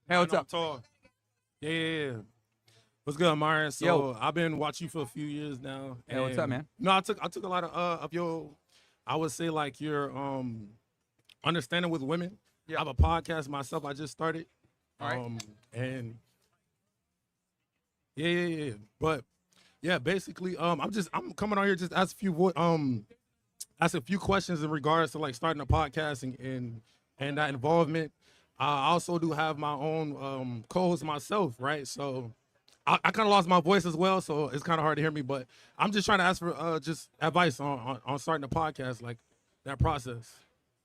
Hey, what's up? Tall. Yeah. What's good, Myron? So Yo. I've been watching you for a few years now. Hey, what's up, and- man? No, I took a lot of your, I would say like your understanding with women. Yeah. I have a podcast myself. I just started. All right. And yeah. But yeah, basically, I'm coming on here just to ask a few questions in regards to like starting a podcast and that involvement. I also do have my own co-host myself, right? So I kind of lost my voice as well, so it's kind of hard to hear me. But I'm just trying to ask for just advice on starting a podcast, like that process,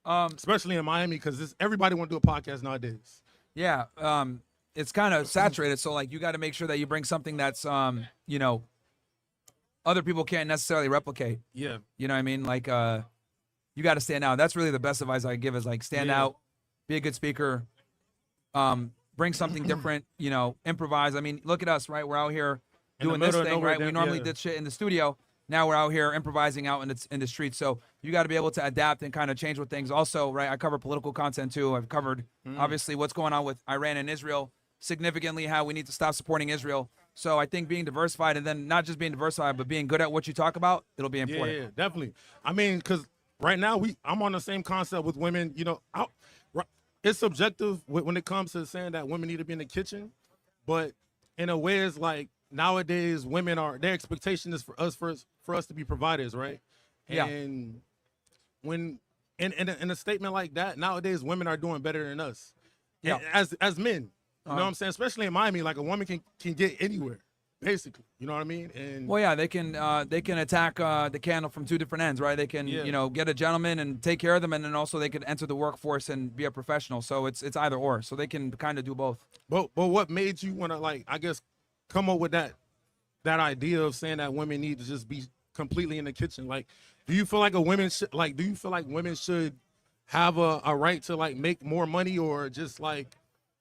especially in Miami, because everybody want to do a podcast nowadays. Yeah. It's kind of saturated, so like you got to make sure that you bring something that's other people can't necessarily replicate. Yeah, You know what I mean? Like you got to stand out. That's really the best advice I give is like stand Yeah. out, be a good speaker, bring something different, improvise. I mean, look at us, right? We're out here In the doing this middle of thing, nowhere, right? We damn- normally yeah. did shit in the studio. Now we're out here improvising out in the streets. So you got to be able to adapt and kind of change with things. Also, right? I cover political content too. I've covered obviously what's going on with Iran and Israel, significantly how we need to stop supporting Israel. So I think being diversified and then not just being diversified, but being good at what you talk about, it'll be important. Yeah, definitely. I mean, because right now I'm on the same concept with women. It's subjective when it comes to saying that women need to be in the kitchen, but in a way, it's like nowadays their expectation is for us to be providers, right? Yeah. And when in a statement like that, nowadays women are doing better than us. Yeah. As men. You know what I'm saying? Especially in Miami, like a woman can get anywhere, basically. You know what I mean? And Well, yeah, they can attack the candle from two different ends, right? They can Yeah. get a gentleman and take care of them, and then also they could enter the workforce and be a professional. So it's either or. So they can kind of do both. But what made you want to, like, I guess, come up with that idea of saying that women need to just be completely in the kitchen? Like, do you feel like women should have a right to like make more money, or just like,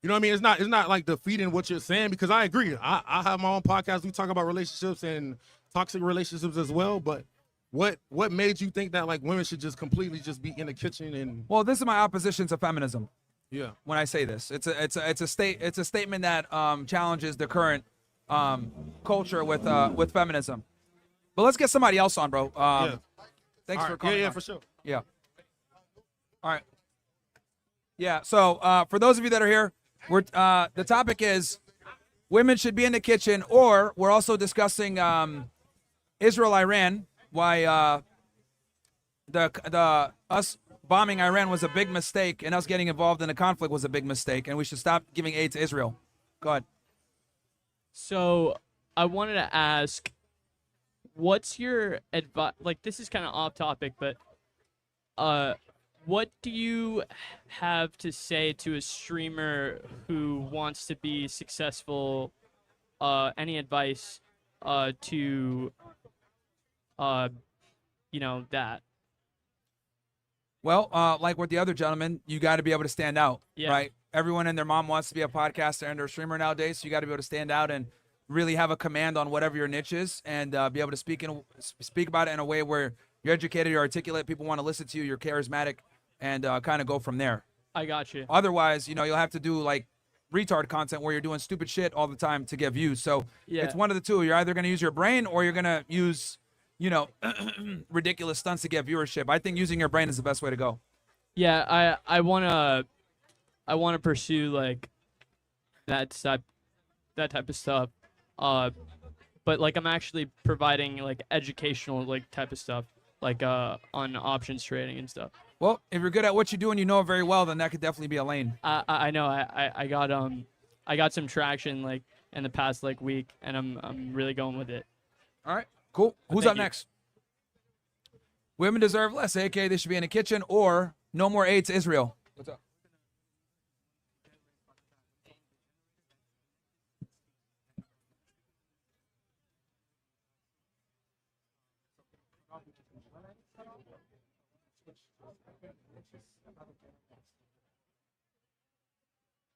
you know what I mean? It's not like defeating what you're saying, because I agree. I have my own podcast. We talk about relationships and toxic relationships as well. But what made you think that like women should just completely just be in the kitchen and Well, this is my opposition to feminism. yeah. When I say this, it's a statement that challenges the current culture with feminism. But let's get somebody else on, bro. Yeah. Thanks All for right. coming. Yeah, on. for sure. Yeah. All right. Yeah. So for those of you that are here, the topic is women should be in the kitchen, or we're also discussing Israel Iran. Why the us bombing Iran was a big mistake, and us getting involved in the conflict was a big mistake, and we should stop giving aid to Israel. Go ahead. So I wanted to ask, what's your advice? Like, this is kind of off topic, but what do you have to say to a streamer who wants to be successful? Any advice to that? Well, like with the other gentleman, you got to be able to stand out, Yeah. right? Everyone and their mom wants to be a podcaster and or a streamer nowadays, so you got to be able to stand out and really have a command on whatever your niche is, and be able to speak about it in a way where you're educated, you're articulate, people want to listen to you, you're charismatic, and kind of go from there. I got you. Otherwise, you'll have to do like retard content where you're doing stupid shit all the time to get views. So Yeah. it's one of the two. You're either going to use your brain or you're going to use, ridiculous stunts to get viewership. I think using your brain is the best way to go. Yeah, I wanna pursue like that type of stuff. But like I'm actually providing like educational like type of stuff, like on options trading and stuff. Well, if you're good at what you do and you know it very well, then that could definitely be a lane. I know I got some traction like in the past like week, and I'm really going with it. All right, cool. Who's Thank up you. next? Women deserve less, aka they should be in the kitchen, or no more aid to Israel. What's up?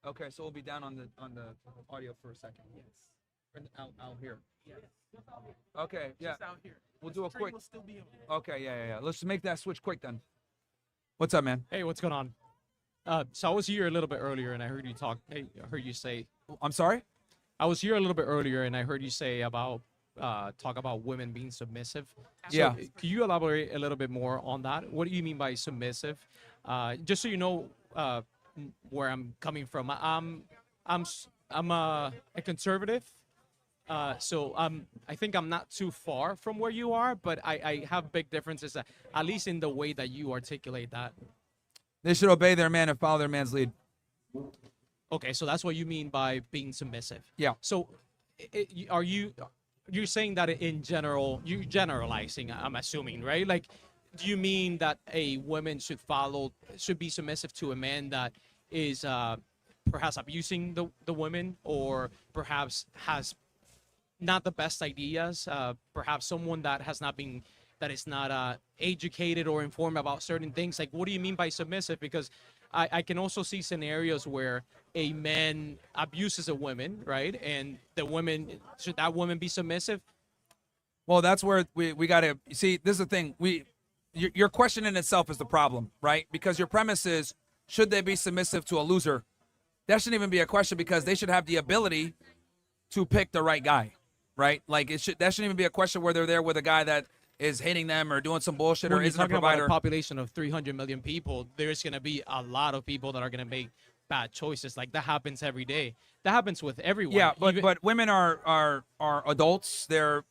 Okay, so we'll be down on the audio for a second. Yes. Out here. Yes. Okay, yeah. Out here. We'll do a Stream quick. will still be on. Okay, yeah. Let's make that switch quick then. What's up, man? Hey, what's going on? So I was here a little bit earlier, and I heard you talk. I heard you say. I'm sorry. I was here a little bit earlier, and I heard you say about talk about women being submissive. So, Yeah. Can you elaborate a little bit more on that? What do you mean by submissive? Just so you know where I'm coming from. I'm a conservative. So I think I'm not too far from where you are, but I have big differences, at least in the way that you articulate that. They should obey their man and follow their man's lead. Okay, so that's what you mean by being submissive. Yeah. So you're saying that in general, you're generalizing, I'm assuming, right? Like, do you mean that a woman should be submissive to a man that is perhaps abusing the women, or perhaps has not the best ideas, perhaps someone that is not educated or informed about certain things? Like, what do you mean by submissive? Because I can also see scenarios where a man abuses a woman, right? And should that woman be submissive? Well, that's where we got to see. This is the thing. Your question in itself is the problem, right? Because your premise is, should they be submissive to a loser? That shouldn't even be a question, because they should have the ability to pick the right guy, right? Like, that shouldn't even be a question where they're there with a guy that is hating them or doing some bullshit When or you're isn't a talking about provider. a population of 300 million people, there's going to be a lot of people that are going to make bad choices. Like, that happens every day. That happens with everyone. Yeah, but Even- but women are adults. They're,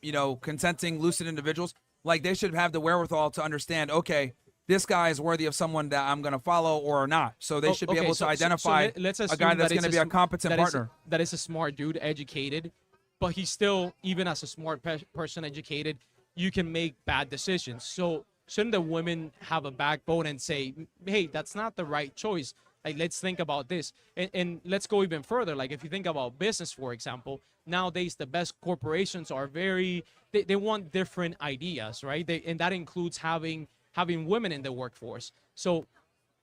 consenting, lucid individuals. Like, they should have the wherewithal to understand, okay, this guy is worthy of someone that I'm going to follow or not. So they should be okay, able to identify let's a assume guy that's that going to it's be a competent that is- partner. that is a smart dude, educated, but he's still, even as a smart person, educated, you can make bad decisions. So shouldn't the women have a backbone and say, hey, that's not the right choice? Like, let's think about this. And let's go even further. Like, if you think about business, for example, nowadays the best corporations are they want different ideas, right? And that includes having women in the workforce. So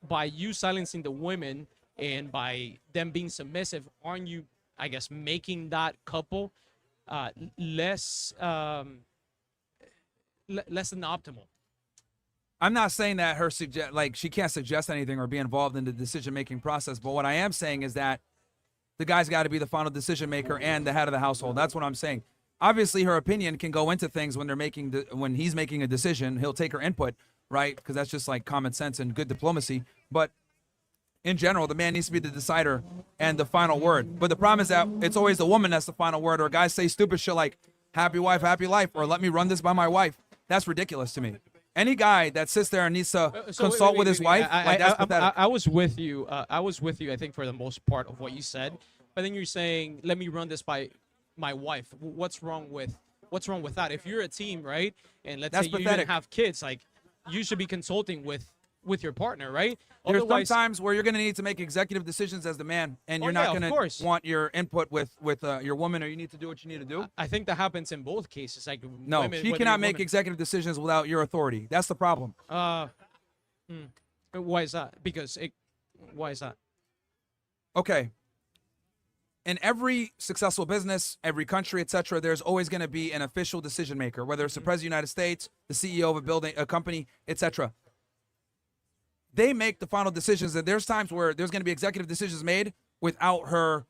by you silencing the women and by them being submissive, aren't you, I guess, making that couple less than optimal? I'm not saying that she can't suggest anything or be involved in the decision-making process. But what I am saying is that the guy's got to be the final decision maker and the head of the household. That's what I'm saying. Obviously, her opinion can go into things when he's making a decision. He'll take her input, right? Because that's just like common sense and good diplomacy. But in general, the man needs to be the decider and the final word. But the problem is that it's always the woman that's the final word, or guys say stupid shit like, happy wife, happy life, or let me run this by my wife. That's ridiculous to me. Any guy that sits there and needs to consult with his wife, that's pathetic. I was with you. I think, for the most part of what you said. But then you're saying, let me run this by my wife. What's wrong with that? If you're a team, right? And let's That's say you pathetic. even have kids, like, you should be consulting with your partner, right? There's some Otherwise, times where you're going to need to make executive decisions as the man, and you're yeah, not of going course. to want your input with your woman, or you need to do what you need to do. I think that happens in both cases. Like, No, women, she whether cannot you're make women- executive decisions without your authority. That's the problem. Why is that? Why is that? Okay. In every successful business, every country, etc., there's always going to be an official decision maker, whether it's the president of the United States, the CEO of a company, etc. They make the final decisions, and there's times where there's going to be executive decisions made without her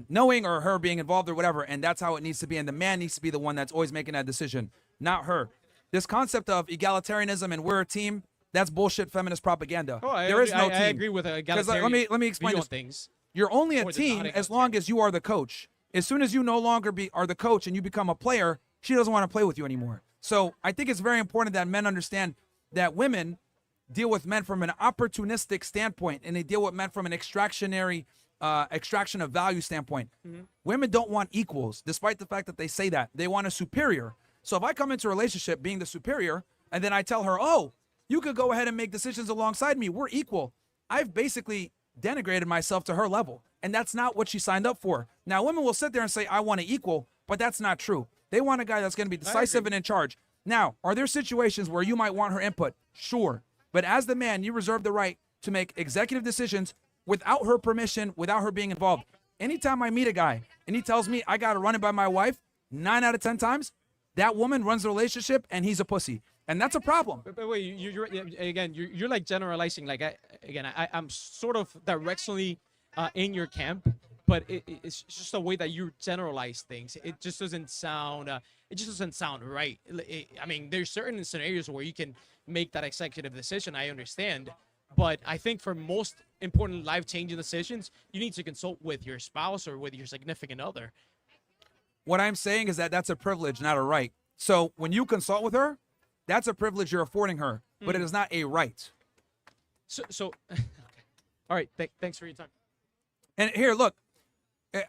knowing or her being involved or whatever, and that's how it needs to be. And the man needs to be the one that's always making that decision, not her. This concept of egalitarianism and we're a team, that's bullshit feminist propaganda. There is no team. I agree with a 'Cause, let me explain view on this. things. You're only a Or the team non-egalitarian. as long as you are the coach. As soon as you no longer are the coach and you become a player, she doesn't want to play with you anymore. So I think it's very important that men understand that women deal with men from an opportunistic standpoint, and they deal with men from an extraction of value standpoint. Women don't want equals, despite the fact that they say that. They want a superior. So if I come into a relationship being the superior, and then I tell her, oh, you could go ahead and make decisions alongside me, we're equal, I've basically denigrated myself to her level. And that's not what she signed up for. Now, women will sit there and say, I want an equal, but that's not true. They want a guy that's going to be decisive and in charge. Now, are there situations where you might want her input? Sure. But as the man, you reserve the right to make executive decisions without her permission, without her being involved. Anytime I meet a guy and he tells me I got to run it by my wife, 9 out of 10 times, that woman runs the relationship and he's a pussy. And that's a problem. But wait, you're like generalizing. Like I'm sort of directionally in your camp, but it's just a way that you generalize things. It just doesn't sound. It just doesn't sound right. I mean, there's certain scenarios where you can make that executive decision. I understand, but I think for most important life-changing decisions, you need to consult with your spouse or with your significant other. What I'm saying is that that's a privilege, not a right. So when you consult with her, that's a privilege you're affording her, but it is not a right. So okay. All right. Thanks for your time. And here, look,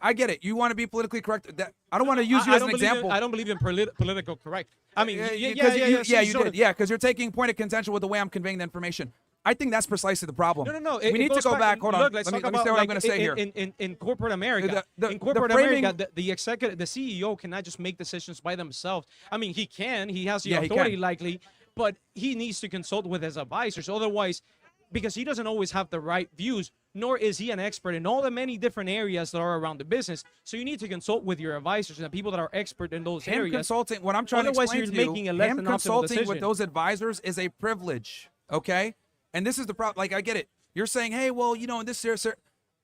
I get it. You want to be politically correct. I don't want to use you as an example. I don't believe in political correct. I mean, you sort did. of. Yeah, because you're taking point of contention with the way I'm conveying the information. I think that's precisely the problem. No. We need to go back. Hold on. Look, Let me say what I'm going to say here. In corporate America, The framing- the executive, the CEO cannot just make decisions by themselves. I mean, he can. He has the Yeah, he authority, can. likely, but he needs to consult with his advisors. Otherwise, because he doesn't always have the right views, nor is he an expert in all the many different areas that are around the business. So you need to consult with your advisors and the people that are expert in those Him areas. consulting, what I'm trying to Otherwise, explain you're to you, making a less him than optimal consulting with decision. those advisors is a privilege, okay? And this is the problem. Like, I get it. You're saying, hey, well, in this area, sir,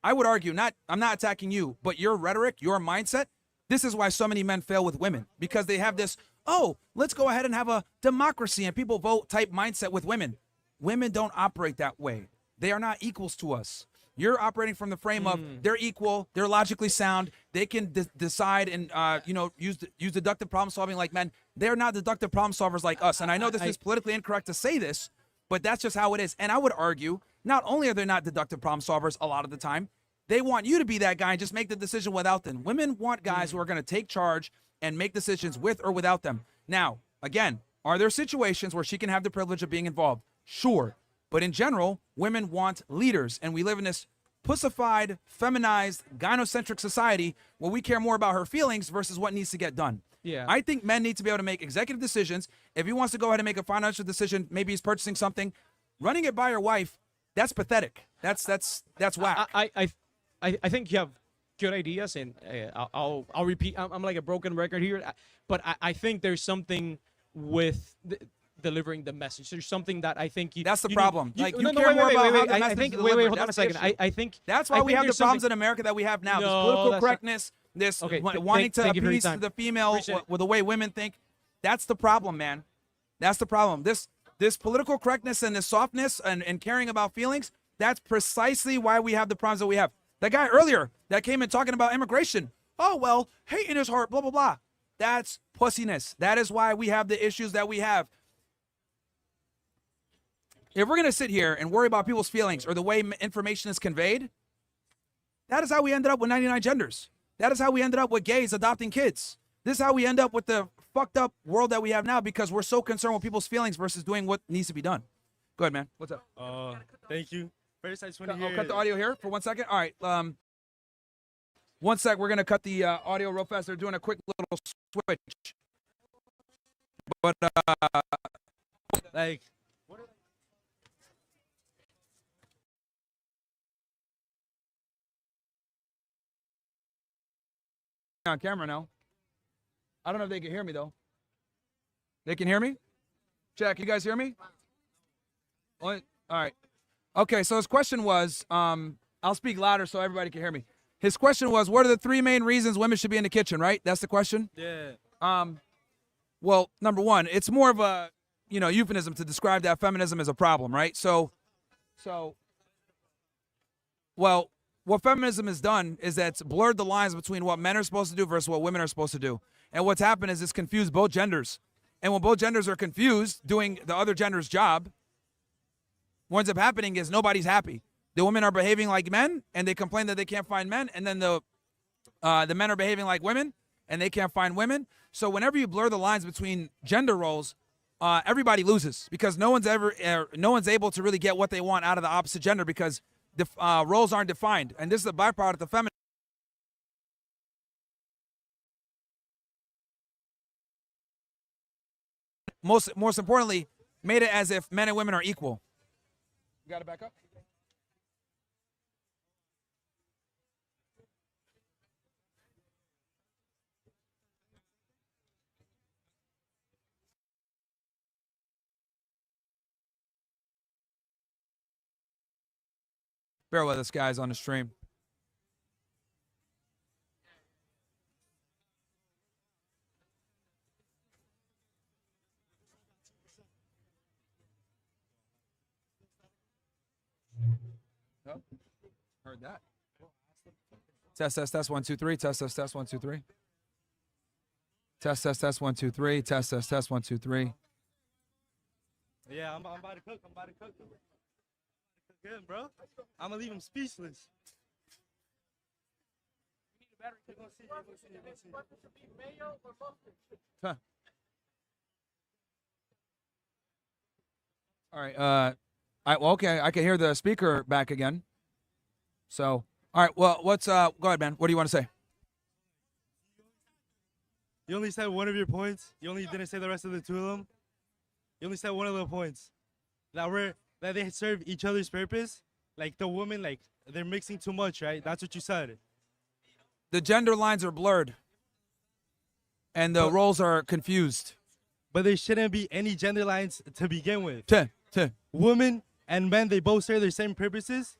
I would argue, I'm not attacking you, but your rhetoric, your mindset, this is why so many men fail with women, because they have this, oh, let's go ahead and have a democracy and people vote type mindset with women. Women don't operate that way. They are not equals to us. You're operating from the frame of they're equal, they're logically sound, they can decide and use deductive problem solving like men. They're not deductive problem solvers like us. And I know this is politically incorrect to say this, but that's just how it is. And I would argue, not only are they not deductive problem solvers a lot of the time, they want you to be that guy and just make the decision without them. Women want guys who are going to take charge and make decisions with or without them. Now, again, are there situations where she can have the privilege of being involved? Sure. But in general, women want leaders. And we live in this pussified, feminized, gynocentric society where we care more about her feelings versus what needs to get done. Yeah. I think men need to be able to make executive decisions. If he wants to go ahead and make a financial decision, maybe he's purchasing something, running it by your wife, that's pathetic. That's whack. I think you have good ideas, and I'll repeat. I'm like a broken record here, but I think there's something with delivering the message. There's something that I think that's the problem. Wait, how the message I is think delivered. wait, hold on a That's second. the issue. I think That's why we have the problems in America that we have now. This political correctness, this wanting to appease to the female with the way women think. That's the problem, man. That's the problem. This political correctness and this softness and caring about feelings, that's precisely why we have the problems that we have. That guy earlier that came in talking about immigration. Oh, well, hate in his heart, blah, blah, blah. That's pussiness. That is why we have the issues that we have. If we're going to sit here and worry about people's feelings or the way information is conveyed, that is how we ended up with 99 genders. That is how we ended up with gays adopting kids. This is how we end up with the fucked up world that we have now because we're so concerned with people's feelings versus doing what needs to be done. Go ahead, man. What's up? Thank you. First, I just want to hear. I'll cut the audio here for 1 second. All right. 1 sec. We're going to cut the audio real fast. They're doing a quick little switch. But, like, on camera now. I don't know if they can hear me, though. They can hear me? Jack, you guys hear me? All right. Okay, so his question was, I'll speak louder so everybody can hear me. His question was, what are the 3 main reasons women should be in the kitchen, right? That's the question? yeah. Well, number one, it's more of a, euphemism to describe that feminism is a problem, right? So, well, what feminism has done is that it's blurred the lines between what men are supposed to do versus what women are supposed to do. And what's happened is it's confused both genders. And when both genders are confused doing the other gender's job, what ends up happening is nobody's happy. The women are behaving like men, and they complain that they can't find men, and then the men are behaving like women, and they can't find women. So whenever you blur the lines between gender roles, everybody loses because no one's able to really get what they want out of the opposite gender because the roles aren't defined, and this is a byproduct of feminism. Most importantly, made it as if men and women are equal. You got to back up. Bear with us, guys, on the stream. Oh, heard that. Test 1 2 3. Test 1 2 3. Test 1 2 3. Test 1 2 3. Yeah, I'm about to cook. I'm about to cook. Cook him, bro. I'm gonna leave him speechless. Huh. All right. Okay. I can hear the speaker back again. So, all right. Well, what's go ahead, man. What do you want to say? You only said one of your points. You only didn't say the rest of the two of them. You only said one of the points that they serve each other's purpose. Like the woman, like they're mixing too much, right? That's what you said. The gender lines are blurred, and the roles are confused. But there shouldn't be any gender lines to begin with. Tuh. Women and men, they both serve their same purposes.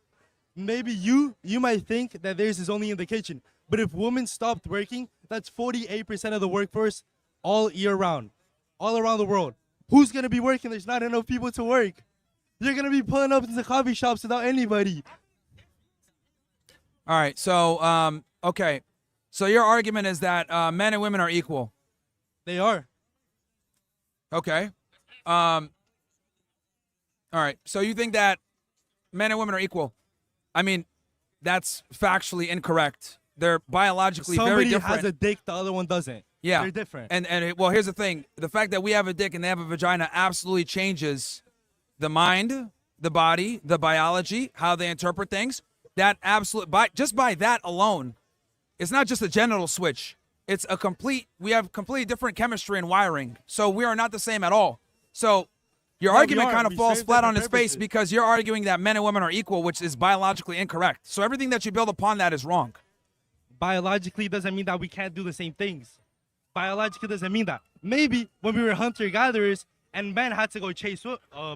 Maybe you might think that theirs is only in the kitchen. But if women stopped working, that's 48% of the workforce all year round, all around the world. Who's going to be working? There's not enough people to work. You're going to be pulling up into coffee shops without anybody. All right. So, okay. So your argument is that men and women are equal. They are. Okay. All right. So you think that men and women are equal? I mean, that's factually incorrect. They're biologically very Somebody different. has a dick, the other one doesn't. Yeah. They're different. Well, here's the thing. The fact that we have a dick and they have a vagina absolutely changes the mind, the body, the biology, how they interpret things. That just by that alone, it's not just a genital switch. It's we have completely different chemistry and wiring. So we are not the same at all. So your argument kind of falls flat on its face because you're arguing that men and women are equal, which is biologically incorrect. So everything that you build upon that is wrong. Biologically doesn't mean that we can't do the same things. Biologically doesn't mean that. Maybe when we were hunter-gatherers and men had to go chase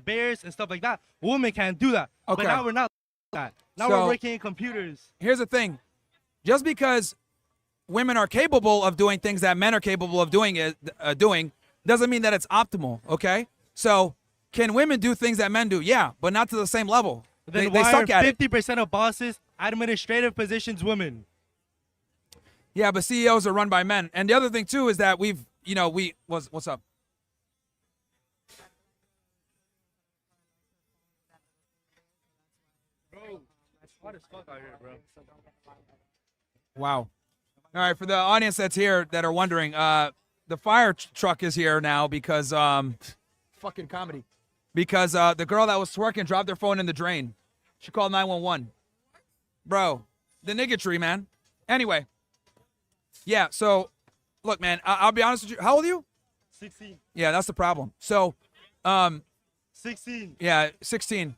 bears and stuff like that, women can't do that. Okay. But now we're not like that. Now So- we're working in computers. Here's the thing. Just because women are capable of doing things that men are capable of doing doesn't mean that it's optimal, okay? So can women do things that men do? Yeah, but not to the same level. Then They why suck are at it. 50% of bosses, administrative positions, women? Yeah, but CEOs are run by men. And the other thing too is that what's up? Bro, it's hot as fuck out here, bro. Wow. All right, for the audience that's here that are wondering, the fire truck is here now because fucking comedy. Because the girl that was twerking dropped her phone in the drain. She called 911. Bro, the niggatry, man. Anyway. Yeah, so look, man, I'll be honest with you. How old are you? 16. Yeah, that's the problem. So 16. yeah, 16.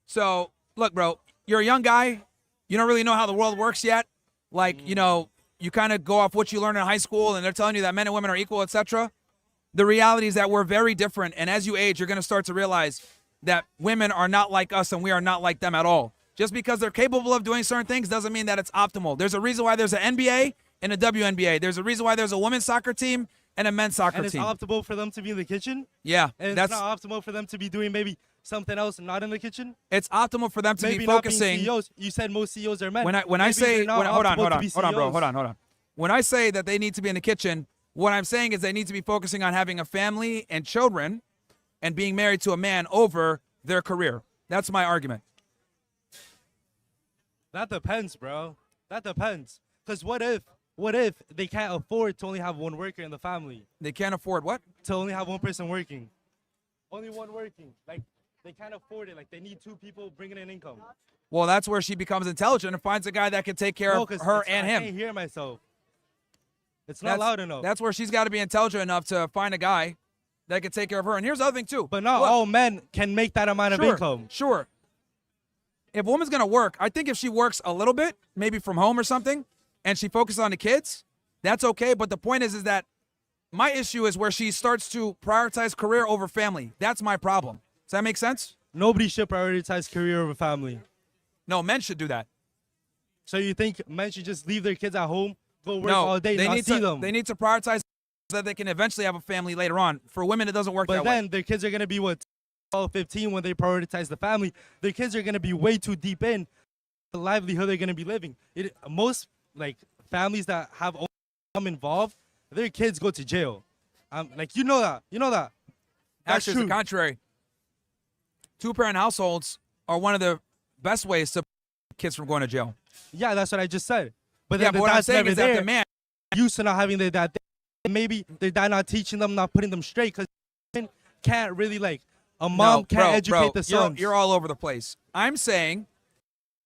So, look, bro, you're a young guy. You don't really know how the world works yet. Like, you kind of go off what you learned in high school, and they're telling you that men and women are equal, etc. The reality is that we're very different, and as you age, you're going to start to realize that women are not like us, and we are not like them at all. Just because they're capable of doing certain things doesn't mean that it's optimal. There's a reason why there's an NBA and a WNBA. There's a reason why there's a women's soccer team and a men's soccer And it's team. optimal for them to be in the kitchen? Yeah, And it's not optimal for them to be doing maybe something else not in the kitchen? it's optimal for them to Maybe be not being focusing. CEOs. You said most CEOs are men. When I Maybe say they're not hold on, optimal to be CEOs. hold on. When I say that they need to be in the kitchen, what I'm saying is they need to be focusing on having a family and children and being married to a man over their career. That's my argument. That depends, bro. That depends. Because what if they can't afford to only have one worker in the family? They can't afford what? To only have one person working. Only one working. Like, they can't afford it. Like, they need two people bringing in income. Well, that's where she becomes intelligent and finds a guy that can take care No, of 'cause her it's- and I him. can't hear myself. It's not loud enough. That's where she's got to be intelligent enough to find a guy that can take care of her. And here's the other thing too. But not all men can make that amount of income. Sure. If a woman's gonna work, I think if she works a little bit, maybe from home or something, and she focuses on the kids, that's okay. But the point is that my issue is where she starts to prioritize career over family. That's my problem. Does that make sense? Nobody should prioritize career over family. No, men should do that. So you think men should just leave their kids at home, go work No, all day, they not need see to. them? They need to prioritize so that they can eventually have a family later on. For women, it doesn't work But that then way. their kids are gonna be what 12, 15 when they prioritize the family. Their kids are gonna be way too deep in the livelihood they're gonna be living. Most like families that have income involved, their kids go to jail. Like you know that. That's Actually, it's true. the contrary. Two-parent households are one of the best ways to keep kids from going to jail. Yeah, that's what I just said. But Yeah, then but the what I'm dad's saying never is that there. the man. Used to not having their dad there. Maybe their dad not teaching them, not putting them straight, because can't really like a mom No, can't bro, educate bro, the sons. You're all over the place. I'm saying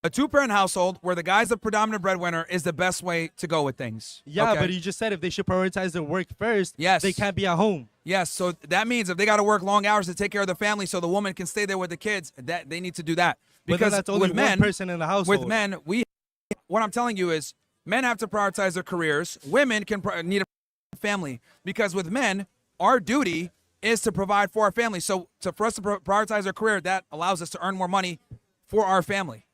a two-parent household where the guy's the predominant breadwinner is the best way to go with things. Yeah, okay? but you just said if they should prioritize their work first, Yes. they can't be at home. Yes, so that means if they got to work long hours to take care of the family so the woman can stay there with the kids, that they need to do that. But then Because that's only with one men, person in the household. with men, what I'm telling you is men have to prioritize their careers. Women need a family because with men, our duty is to provide for our family. So for us to prioritize our career, that allows us to earn more money for our family.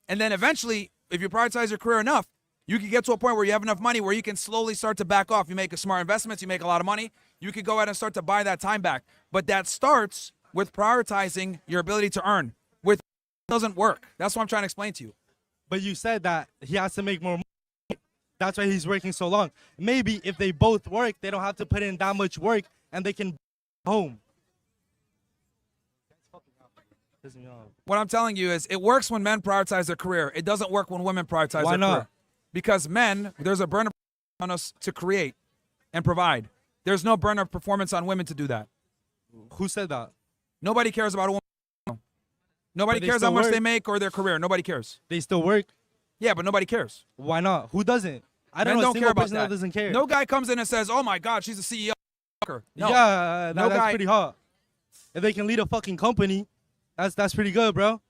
And then eventually, if you prioritize your career enough, you can get to a point where you have enough money where you can slowly start to back off. You make a smart investments, you make a lot of money, you can go ahead and start to buy that time back. But that starts with prioritizing your ability to earn. With it doesn't work. That's what I'm trying to explain to you. But you said that he has to make more money. That's why he's working so long. Maybe if they both work, they don't have to put in that much work and they can home. What I'm telling you is it works when men prioritize their career. It doesn't work when women prioritize Why their not? career. Because men, there's a burden on us to create and provide. There's no burden of performance on women to do that. Who said that? Nobody cares about a woman. Nobody But they cares how still much work. they make or their career. Nobody cares. They still work. Yeah, but nobody cares. Why not? Who doesn't? I don't Men know a don't single care about person that doesn't care. No guy comes in and says, "Oh my God, she's a CEO." No. Yeah, No that's guy- pretty hot. If they can lead a fucking company, that's pretty good, bro.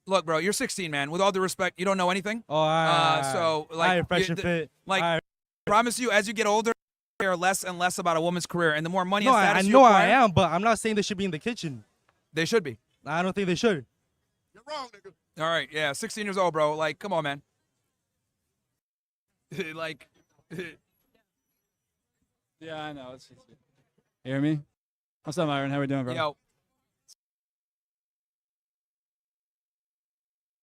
Look, bro, you're 16, man. With all due respect, you don't know anything. Oh, all right. So, like, all right, fresh you- and fit. like, All right. promise you, as you get older, you care less and less about a woman's career, and the more money No, and I status you know I acquire, am, but I'm not saying they should be in the kitchen. they should be. I don't think they should. You're wrong, nigga. All right, yeah, 16 years old, bro. Like, come on, man. Like, Yeah, I know. You hear me? What's up, Myron? How we doing, bro? yo,